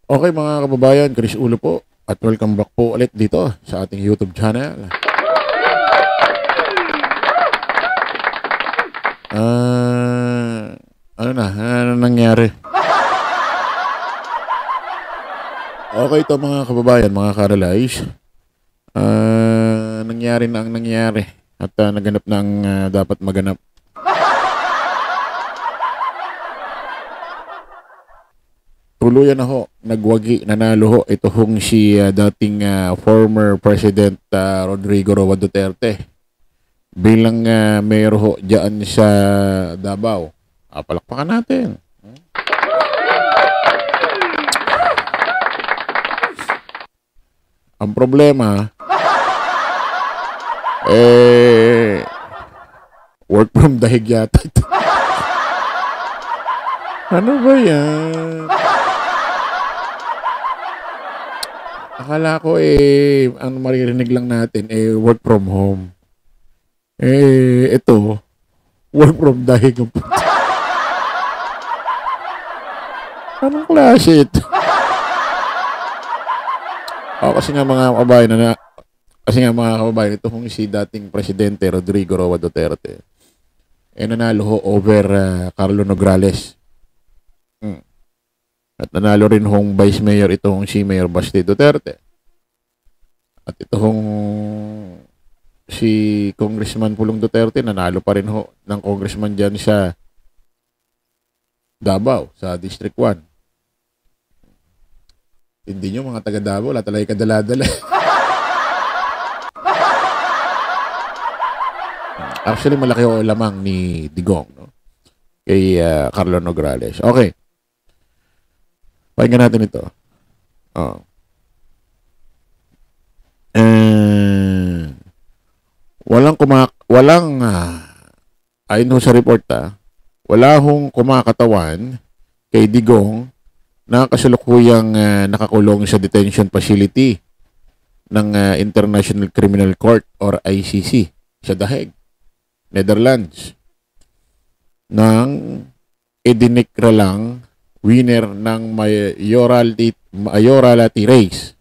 Okay mga kababayan, Chris Ulo po at welcome back po ulit dito sa ating YouTube channel. Ano nangyari? Okay to mga kababayan, mga karalays. Nangyari na ang nangyari at naganap na ang dapat maganap. Tuluyan na ho, nagwagi, nanalo ho ito hong si dating former President Rodrigo Roa Duterte bilang mayor ho dyan sa Davao. Palakpakan natin. Ang problema, work from dahig yata ito. Ano ba yan? Akala ko ang maririnig lang natin work from home. Ito, work from dahig. Anong klase ito? Kasi nga mga kababayan, ito kung si dating Presidente Rodrigo Roa Duterte, nanalo ho over Carlo Nograles. At nanalo rin hong Vice Mayor itong si Mayor Basti Duterte. At ito hong si Congressman Pulong Duterte, nanalo pa rin ho ng congressman dyan sa Davao, sa District 1. Hindi nyo mga taga Davao, wala talaga kadala-dala. Actually, malaki o lamang ni Digong, no? Kay Carlo Nograles. Okay. Pakinggan natin ito. Ayon ho sa report wala hong kumakatawan kay Digong na kasalukuyang nakakulong sa detention facility ng International Criminal Court or ICC sa The Hague, Netherlands, nang idinikra lang winner ng mayoralty race.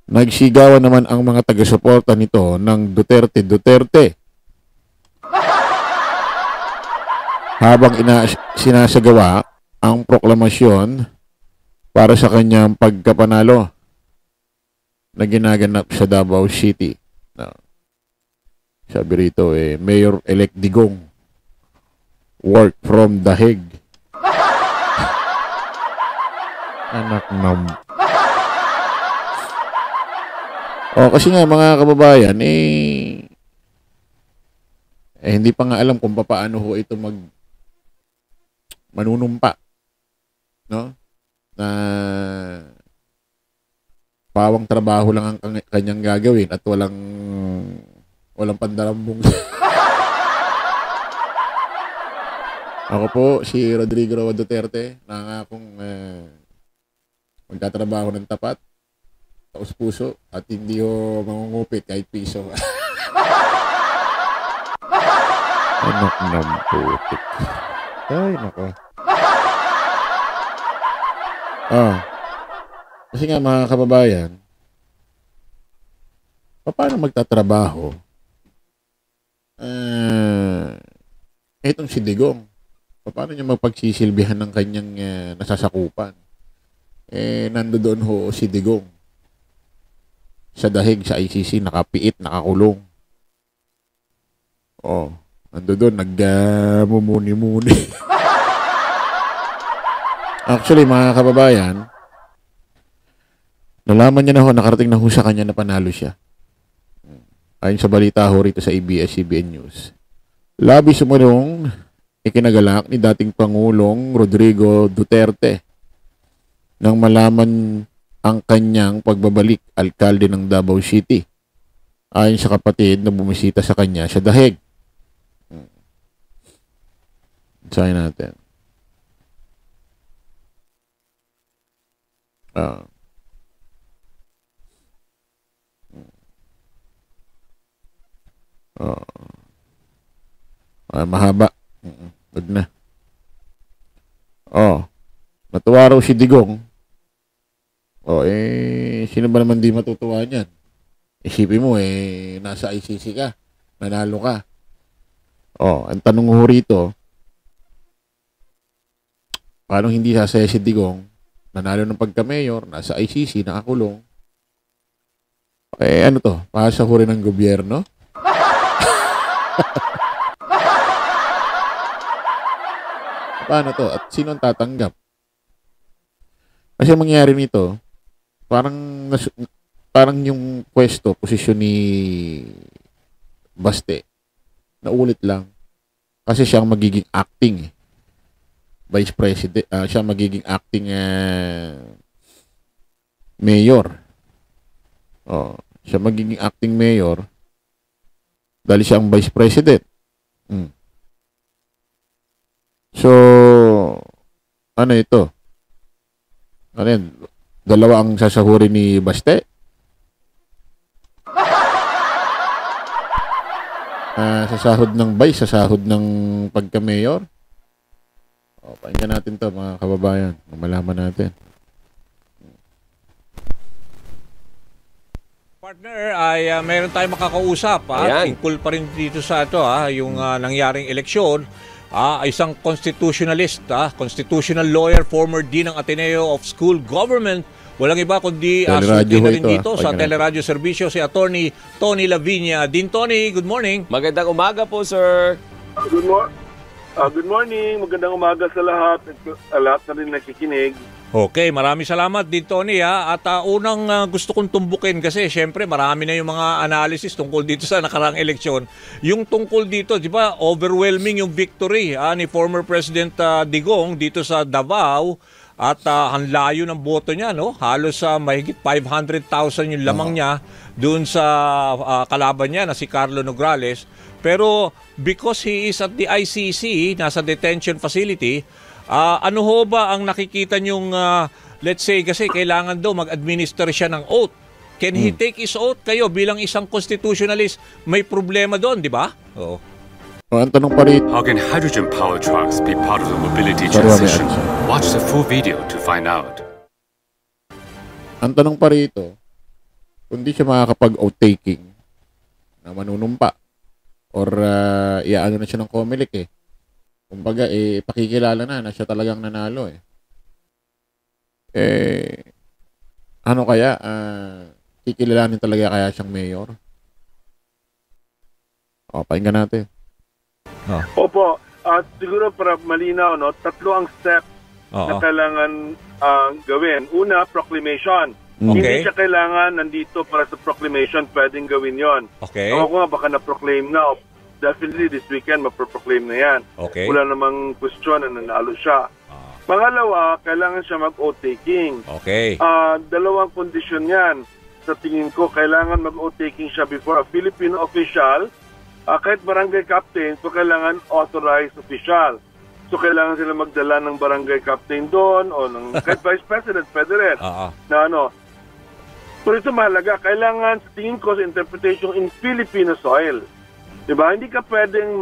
Nagsigawan naman ang mga taga-suporta nito ng Duterte habang sinasagawa ang proklamasyon para sa kanyang pagkapanalo na ginaganap sa Davao City. Sabi rito Mayor-elect Digong, work from The Hague. Anak ng... kasi nga mga kababayan, hindi pa nga alam kung paano ho ito manunumpa. No? Na pawang trabaho lang ang kanyang gagawin at walang pandarambong. Ako po, si Rodrigo Roa Duterte, nangakong magtatrabaho ng tapat, taos puso, at hindi ho mangungupit kahit piso. Anak ng putik. Ay, nako. Kasi nga mga kababayan, paano magtatrabaho? Itong si Digong, paano niya mapagsisilbihan ng kanyang nasasakupan? Nandoon ho si Digong sa dahig sa ICC, nakapiit, nakakulong. Nandoon, nagmumuni-muni. Actually, mga kababayan, nalaman niya na ho, nakarating na ho sa kanya na panalo siya. Ayon sa balita ho rito sa ABS-CBN News. Labis sumunong ikinagalak ni dating Pangulong Rodrigo Duterte nang malaman ang kanyang pagbabalik alkalde ng Davao City. Ayon sa kapatid na bumisita sa kanya sa dahig. Sayin natin. Mahaba. Wag na. Oh, natuwa raw si Digong. Oh, sino ba naman di matutuwa niyan? Isipin mo, nasa ICC ka. Nanalo ka. Oh, ang tanong ho rito, paano hindi sasaya si Digong? Nanalo ng pagka-mayor, nasa ICC, nakakulong. Ano to? Pasa ho rin ng gobyerno? Paano to? At sino ang tatanggap? Kasi ang mangyayari nito, parang yung pwesto, posisyon ni Baste, naulit lang. Kasi siya ang magiging acting Vice President, siya magiging acting mayor. Oh, siya magiging acting mayor dahil siya ang Vice President. So, ano ito? Ano yan? Dalawa ang sasahurin ni Baste? Sasahod ng Vice, sasahod ng pagka-mayor? O, pakinggan natin to mga kababayan. Malaman natin. Partner, ay mayroon tayong makakausap. Tungkol pa rin dito sa ito, yung nangyaring eleksyon. Isang constitutionalist, constitutional lawyer, former dean ng Ateneo of School Government. Walang iba kundi suki na rin dito sa Teleradyo Serbisyo si Attorney Tony Lavinia. Dean Tony, good morning. Magandang umaga po, sir. Good morning. Magandang umaga sa lahat. Lahat na rin nakikinig. Okay, maraming salamat din Tony At unang gusto kong tumbukin kasi syempre marami na yung mga analysis tungkol dito sa nakaraang eleksyon. Yung tungkol dito, di ba, overwhelming yung victory ni former President Digong dito sa Davao. At ang layo ng boto niya, no? Halos mahigit 500,000 yung lamang niya doon sa kalaban niya na si Carlo Nograles. Pero because he is at the ICC, nasa detention facility, ano ho ba ang nakikita niyong, let's say, kasi kailangan daw mag-administer siya ng oath. Can he take his oath? Kayo bilang isang constitutionalist, may problema doon, di ba? Oo. Ang tanong pa rin, how can hydrogen power trucks be part of the mobility transition? Watch the full video to find out. Ang tanong pa rito, kung di siya makakapag-outtaking na manunumpa or iaano na siya ng COMELEC kumbaga pakikilala na siya talagang nanalo ano kaya kikilalanin talaga kaya siyang mayor? Pakinggan natin. Opo, siguro para malinaw, no, tatlo ang step na kailangan gawin. Una, proclamation. Hindi siya kailangan nandito para sa proclamation, pwedeng gawin yon. Okay. Ako nga, baka na-proclaim na. Definitely this weekend, maproproclaim na yan. Okay. Wala namang question na nanalo siya. Pangalawa, kailangan siya mag-oath-taking. Okay. Dalawang kondisyon yan. Sa tingin ko, kailangan mag-oath-taking siya before a Filipino official. Kahit barangay captain, so kailangan authorized official. So kailangan sila magdala ng barangay captain doon o ng kahit vice president, pwede rin. Na ano. Pero ito mahalaga, kailangan sa tingin ko sa interpretation in Filipino soil. Diba? Hindi ka pwedeng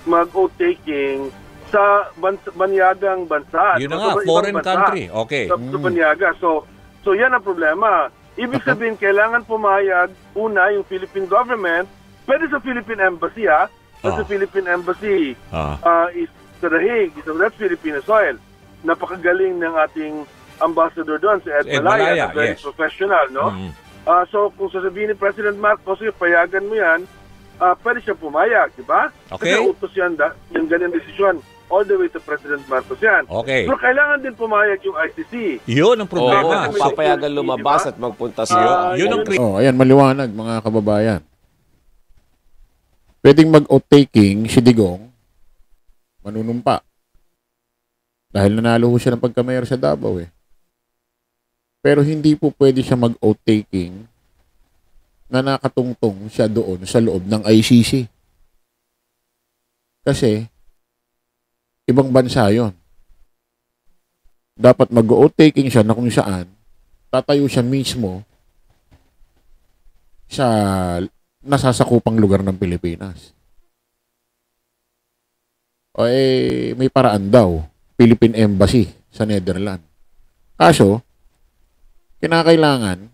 mag-oath-taking sa banyagang bansa. Yun na nga, foreign country. Okay. Sa banyaga. So yan ang problema. Ibig sabihin, kailangan pumayag una yung Philippine government. Pwede sa Philippine Embassy, Sa Philippine Embassy is sa The Hague, that's Filipino soil. Napakagaling ng ating ambassador doon, si Ed Malaya, very professional, no? So, kung sasabihin ni President Marcos, payagan mo yan, pwede siya pumayag, di ba? Okay. Kasi utos yan, yung ganyan desisyon, all the way to President Marcos yan. Okay. Pero kailangan din pumayag yung ICC. Yun ang problema. Papayagan lumabas at magpunta siya. Yun ang ayan, maliwanag mga kababayan. Pwedeng mag-oath-taking si Digong, manunumpa. Dahil nanalo siya ng pagka-mayor sa Davao Pero hindi po pwede siya mag-oath-taking na nakatungtong siya doon sa loob ng ICC. Kasi, ibang bansa yon. Dapat mag-oath-taking siya na kung saan, tatayo siya mismo sa nasasakupang lugar ng Pilipinas. May paraan daw Philippine Embassy sa Netherlands. Kaso, kinakailangan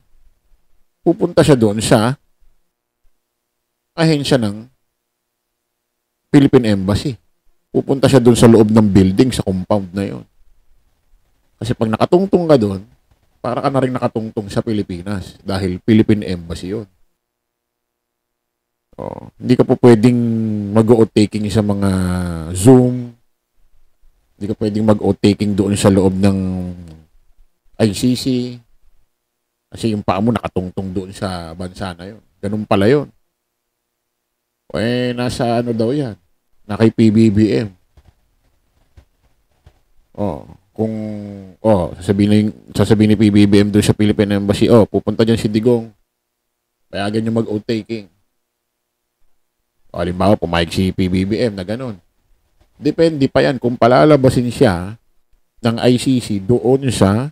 pupunta siya doon sa ahensya ng Philippine Embassy. Pupunta siya doon sa loob ng building, sa compound na yon. Kasi pag nakatungtong ka doon, para ka na rin nakatungtong sa Pilipinas dahil Philippine Embassy yon. Hindi ka po pwedeng mag-o-taking sa mga Zoom. Hindi ka pwedeng mag-o-taking doon sa loob ng ICC. Kasi yung paa mo nakatungtong doon sa bansa na yun. Ganun pala yun. Nasa ano daw yan? Na kay PBBM. Sasabihin ni PBBM doon sa Philippine Embassy, pupunta dyan si Digong. Payagan nyo mag-o-taking. Halimbawa, pumayag si PBBM na ganun. Depende pa yan kung palalabasin siya ng ICC doon sa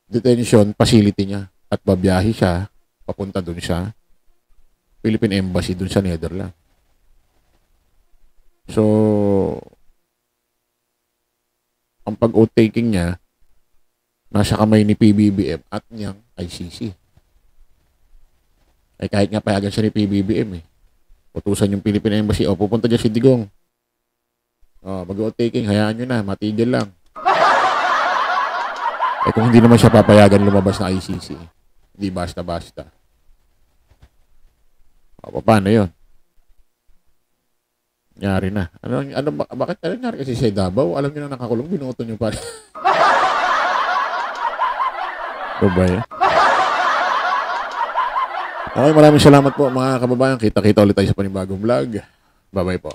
detention facility niya at babiyahe siya papunta doon sa Philippine Embassy doon sa Netherlands. So, ang pag-o-taking niya nasa kamay ni PBBM at niyang ICC. Kahit nga payagan siya ni PBBM utusan yung Philippine Embassy, pupunta dyan si Digong. Mag-o-taking, hayaan nyo na, matigil lang. Kung hindi naman siya papayagan lumabas na ICC, hindi basta-basta. Paano yun? Nangyari na. Bakit nangyari kasi sa Davao? Alam nyo na nakakulong, binuto nyo pa. Babay. Okay, maraming salamat po mga kababayan. Kita-kita ulit tayo sa panibagong vlog. Bye-bye po.